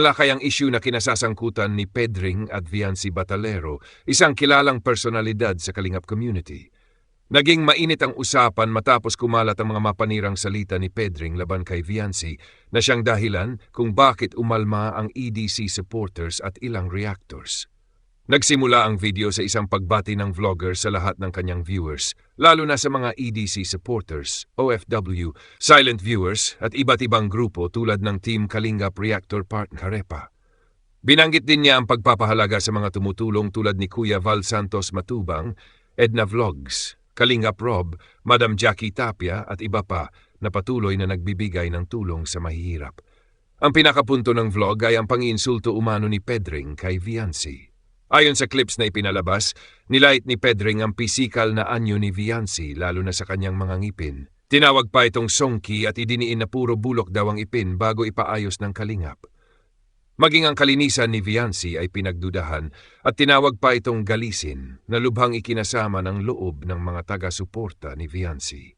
Malakayang issue na kinasasangkutan ni Pedring at Viancy Batalero, isang kilalang personalidad sa Kalingap community. Naging mainit ang usapan matapos kumalat ang mga mapanirang salita ni Pedring laban kay Viancy na siyang dahilan kung bakit umalma ang EDC supporters at ilang reactors. Nagsimula ang video sa isang pagbati ng vlogger sa lahat ng kanyang viewers, lalo na sa mga EDC supporters, OFW, silent viewers at iba't ibang grupo tulad ng Team Kalingap Reactor Part Karepa. Binanggit din niya ang pagpapahalaga sa mga tumutulong tulad ni Kuya Val Santos Matubang, Edna Vlogs, Kalingap Rob, Madam Jackie Tapia at iba pa na patuloy na nagbibigay ng tulong sa mahihirap. Ang pinakapunto ng vlog ay ang pangiinsulto umano ni Pedring kay Viancy. Ayon sa clips na ipinalabas, nilait ni Pedring ang pisikal na anyo ni Viancy lalo na sa kanyang mga ngipin. Tinawag pa itong songki at idiniin na puro bulok daw ang ipin bago ipaayos ng Kalingap. Maging ang kalinisan ni Viancy ay pinagdudahan at tinawag pa itong galisin na lubhang ikinasama ng loob ng mga taga-suporta ni Viancy.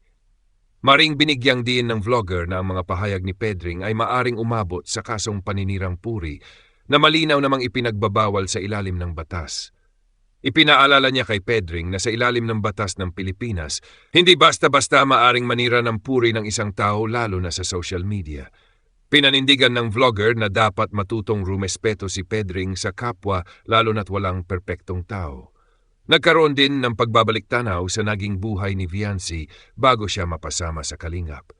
Maring binigyang din ng vlogger na ang mga pahayag ni Pedring ay maaring umabot sa kasong paninirang puri na malinaw namang ipinagbabawal sa ilalim ng batas. Ipinaalala niya kay Pedring na sa ilalim ng batas ng Pilipinas, hindi basta-basta maaring manira ng puri ng isang tao lalo na sa social media. Pinanindigan ng vlogger na dapat matutong rumespeto si Pedring sa kapwa lalo na't walang perpektong tao. Nagkaroon din ng pagbabalik-tanaw sa naging buhay ni Viancy bago siya mapasama sa Kalingap.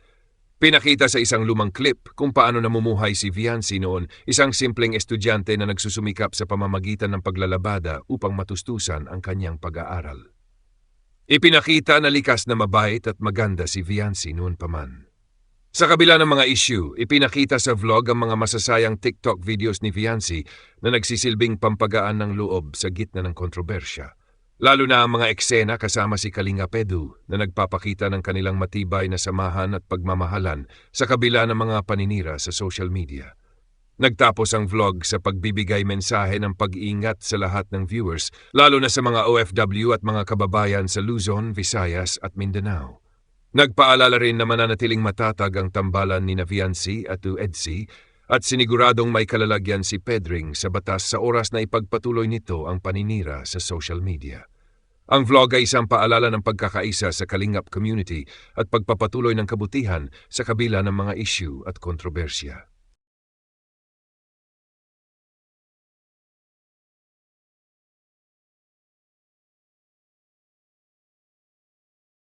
Pinakita sa isang lumang clip kung paano namumuhay si Viancy noon, isang simpleng estudyante na nagsusumikap sa pamamagitan ng paglalabada upang matustusan ang kanyang pag-aaral. Ipinakita na likas na mabait at maganda si Viancy noon pa man. Sa kabila ng mga issue, ipinakita sa vlog ang mga masasayang TikTok videos ni Viancy na nagsisilbing pampagaan ng loob sa gitna ng kontrobersya. Lalo na ang mga eksena kasama si Kalingap Edu na nagpapakita ng kanilang matibay na samahan at pagmamahalan sa kabila ng mga paninira sa social media. Nagtapos ang vlog sa pagbibigay mensahe ng pag-iingat sa lahat ng viewers, lalo na sa mga OFW at mga kababayan sa Luzon, Visayas at Mindanao. Nagpaalala rin na mananatiling matatag ang tambalan ni Viancy at EDC at siniguradong may kalalagyan si Pedring sa batas sa oras na ipagpatuloy nito ang paninira sa social media. Ang vlog ay isang paalala ng pagkakaisa sa Kalingap community at pagpapatuloy ng kabutihan sa kabila ng mga issue at kontrobersya.